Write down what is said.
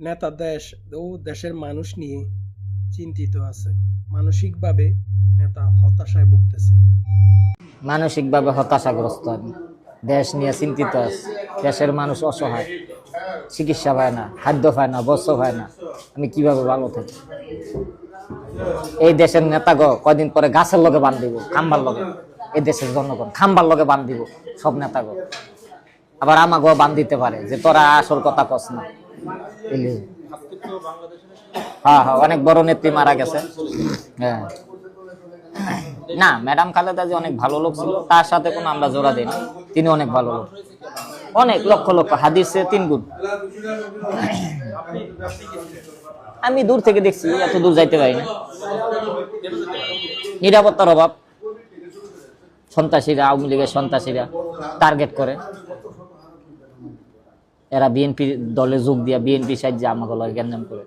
নেতা দেশ ও দেশের মানুষ নিয়ে চিন্তিত আছে। মানসিকভাবে নেতা হতাশায় ভুগতেছে। মানসিকভাবে হতাশাগ্রস্ত আমি, দেশ নিয়ে চিন্তিত আছি। দেশের মানুষ অসহায়, চিকিৎসা পায় না, খাদ্য পায় না, বস্ত্র পায় না। আমি কিভাবে ভালো থাকি? এই দেশের নেতাগো কয়দিন পরে গাছের লগে বান্ধ দিব, খাম্বার লগে। এই দেশের জনগণ খাম্বার লগে বান্ধ দিব সব নেতাগো। আবার আমাকেও বান্ধ দিতে পারে যে তোরা আসল কথা কস না। হ্যাঁ হ্যাঁ, অনেক বড় নেত্রী মারা গেছে। হ্যাঁ না, ম্যাডাম খালেদা যে অনেক ভালো লোক ছিল, তার সাথে কোনো আমরা জোড়া দিই না। তিনি অনেক ভালো লোক, অনেক লক্ষ লক্ষ হাদিসে 3 গুণ। আমি দূর থেকে দেখছি, এত দূর যাইতে পারি না। নিরাপত্তার অভাব, সন্ত্রাসীরা, আওয়ামী লীগের সন্ত্রাসীরা টার্গেট করে। এরা বিএনপি দলে যোগ দিয়া বিএনপি সাহায্যে আমাকে গ্যাঞ্জাম করে।